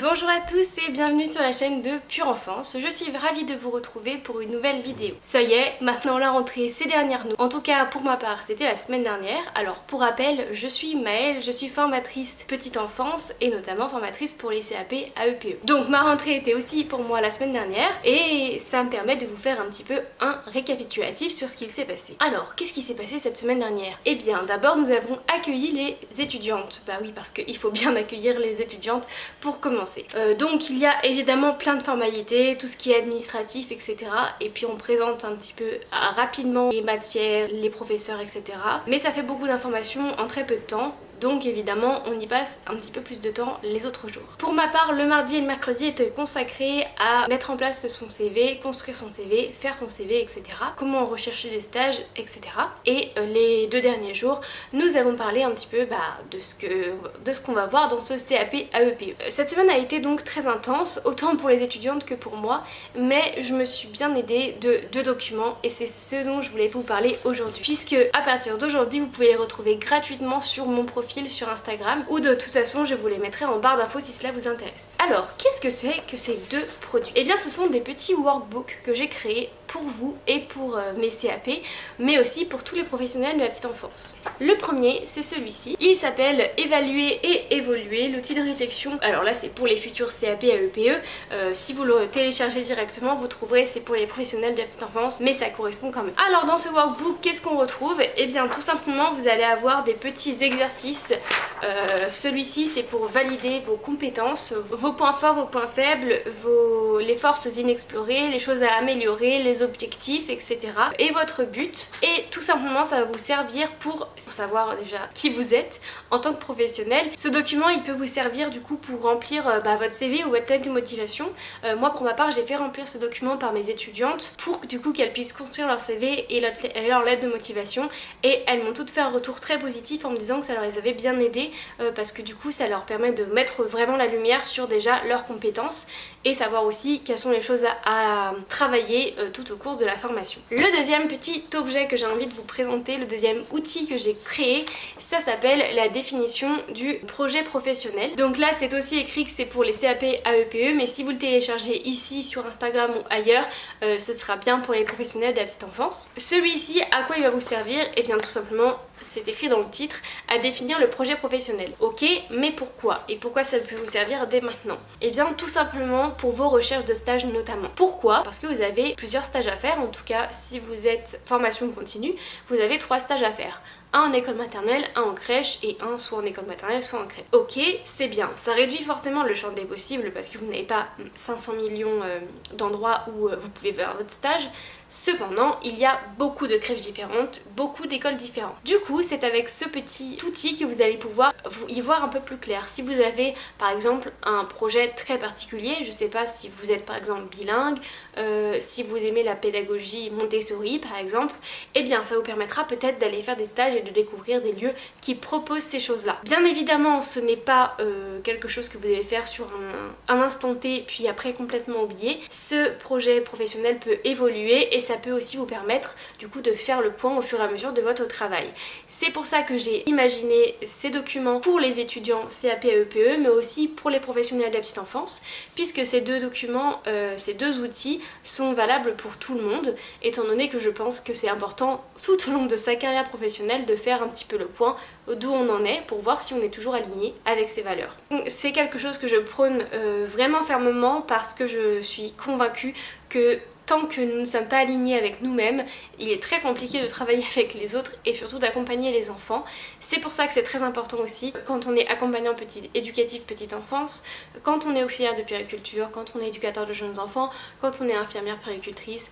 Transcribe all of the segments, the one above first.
Bonjour à tous et bienvenue sur la chaîne de Pure Enfance. Je suis ravie de vous retrouver pour une nouvelle vidéo. Ça y est, maintenant la rentrée c'est derrière nous. En tout cas pour ma part c'était la semaine dernière. Alors pour rappel, je suis Maëlle, je suis formatrice petite enfance et notamment formatrice pour les CAP AEPE. Donc ma rentrée était aussi pour moi la semaine dernière et ça me permet de vous faire un petit peu un récapitulatif sur ce qu'il s'est passé. Alors qu'est-ce qui s'est passé cette semaine dernière? Eh bien d'abord nous avons accueilli les étudiantes. Bah oui, parce qu'il faut bien accueillir les étudiantes pour commencer. Donc il y a évidemment plein de formalités, tout ce qui est administratif, etc. Et puis on présente un petit peu rapidement les matières, les professeurs, etc. Mais ça fait beaucoup d'informations en très peu de temps. Donc évidemment on y passe un petit peu plus de temps les autres jours. Pour ma part, le mardi et le mercredi étaient consacrés à mettre en place son CV, construire son CV, faire son CV, etc. Comment rechercher des stages, etc. Et les deux derniers jours, nous avons parlé un petit peu de ce qu'on va voir dans ce CAP AEPE. Cette semaine a été donc très intense, autant pour les étudiantes que pour moi, mais je me suis bien aidée de deux documents et c'est ce dont je voulais vous parler aujourd'hui. Puisque à partir d'aujourd'hui, vous pouvez les retrouver gratuitement sur mon profil sur Instagram ou de toute façon je vous les mettrai en barre d'infos si cela vous intéresse. Alors qu'est-ce que c'est que ces deux produits? Eh bien ce sont des petits workbooks que j'ai créés pour vous et pour mes CAP, mais aussi pour tous les professionnels de la petite enfance. Le premier c'est celui-ci, il s'appelle Évaluer et évoluer, l'outil de réflexion. Alors là c'est pour les futurs CAP AEPE, si vous le téléchargez directement vous trouverez c'est pour les professionnels de la petite enfance, mais ça correspond quand même. Alors dans ce workbook qu'est-ce qu'on retrouve? Eh bien tout simplement vous allez avoir des petits exercices. Celui-ci c'est pour valider vos compétences, vos points forts, vos points faibles, les forces inexplorées, les choses à améliorer, les objectifs, etc. Et votre but. Et tout simplement ça va vous servir pour savoir déjà qui vous êtes en tant que professionnel. Ce document il peut vous servir du coup pour remplir votre CV ou votre lettre de motivation. Moi pour ma part j'ai fait remplir ce document par mes étudiantes pour du coup qu'elles puissent construire leur CV et leur lettre de motivation, et elles m'ont toutes fait un retour très positif en me disant que ça leur avait bien aidé parce que du coup ça leur permet de mettre vraiment la lumière sur déjà leurs compétences et savoir aussi quelles sont les choses à travailler tout au cours de la formation. Le deuxième petit objet que j'ai envie de vous présenter, le deuxième outil que j'ai créé, ça s'appelle la définition du projet professionnel. Donc là c'est aussi écrit que c'est pour les CAP AEPE, mais si vous le téléchargez ici sur Instagram ou ailleurs, ce sera bien pour les professionnels de la petite enfance. Celui-ci, à quoi il va vous servir? Et bien tout simplement, c'est écrit dans le titre, à définir le projet professionnel. Ok, mais pourquoi? Et pourquoi ça peut vous servir dès maintenant? Et bien tout simplement pour vos recherches de stage notamment. Pourquoi? Parce que vous avez plusieurs stages à faire, en tout cas si vous êtes formation continue, vous avez 3 stages à faire. Un en école maternelle, un en crèche et un soit en école maternelle soit en crèche. Ok, c'est bien, ça réduit forcément le champ des possibles parce que vous n'avez pas 500 millions d'endroits où vous pouvez faire votre stage. Cependant, il y a beaucoup de crèches différentes, beaucoup d'écoles différentes. Du coup, c'est avec ce petit outil que vous allez pouvoir y voir un peu plus clair. Si vous avez par exemple un projet très particulier, je sais pas si vous êtes par exemple bilingue, si vous aimez la pédagogie Montessori par exemple, eh bien ça vous permettra peut-être d'aller faire des stages et de découvrir des lieux qui proposent ces choses-là. Bien évidemment, ce n'est pas quelque chose que vous devez faire sur un instant T puis après complètement oublier. Ce projet professionnel peut évoluer et ça peut aussi vous permettre du coup de faire le point au fur et à mesure de votre travail. C'est pour ça que j'ai imaginé ces documents pour les étudiants CAP AEPE, mais aussi pour les professionnels de la petite enfance, puisque ces deux documents, ces deux outils sont valables pour tout le monde, étant donné que je pense que c'est important tout au long de sa carrière professionnelle de faire un petit peu le point d'où on en est pour voir si on est toujours aligné avec ses valeurs. C'est quelque chose que je prône vraiment fermement parce que je suis convaincue que tant que nous ne sommes pas alignés avec nous-mêmes, il est très compliqué de travailler avec les autres et surtout d'accompagner les enfants. C'est pour ça que c'est très important aussi quand on est accompagnant éducatif petite enfance, quand on est auxiliaire de puériculture, quand on est éducateur de jeunes enfants, quand on est infirmière puéricultrice,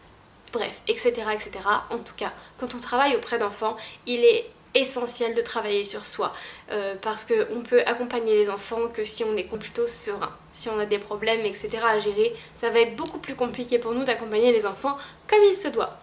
bref, etc. etc. En tout cas, quand on travaille auprès d'enfants, il est essentiel de travailler sur soi parce qu'on peut accompagner les enfants que si on est plutôt serein. Si on a des problèmes, etc. à gérer, ça va être beaucoup plus compliqué pour nous d'accompagner les enfants comme il se doit.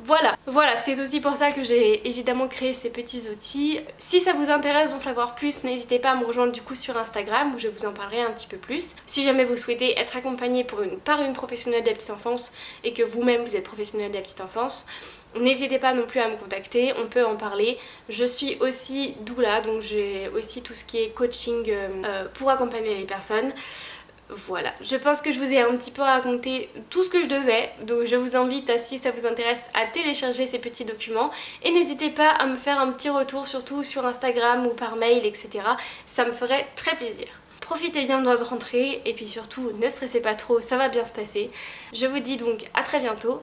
Voilà, c'est aussi pour ça que j'ai évidemment créé ces petits outils. Si ça vous intéresse d'en savoir plus, n'hésitez pas à me rejoindre du coup sur Instagram où je vous en parlerai un petit peu plus. Si jamais vous souhaitez être accompagné par une professionnelle de la petite enfance et que vous-même vous êtes professionnel de la petite enfance, N'hésitez pas non plus à me contacter, on peut en parler. Je suis aussi doula, donc j'ai aussi tout ce qui est coaching pour accompagner les personnes. Voilà, je pense que je vous ai un petit peu raconté tout ce que je devais, donc je vous invite, si ça vous intéresse, à télécharger ces petits documents et n'hésitez pas à me faire un petit retour, surtout sur Instagram ou par mail, etc. Ça me ferait très plaisir. Profitez bien de votre rentrée et puis surtout ne stressez pas trop, ça va bien se passer. Je vous dis donc à très bientôt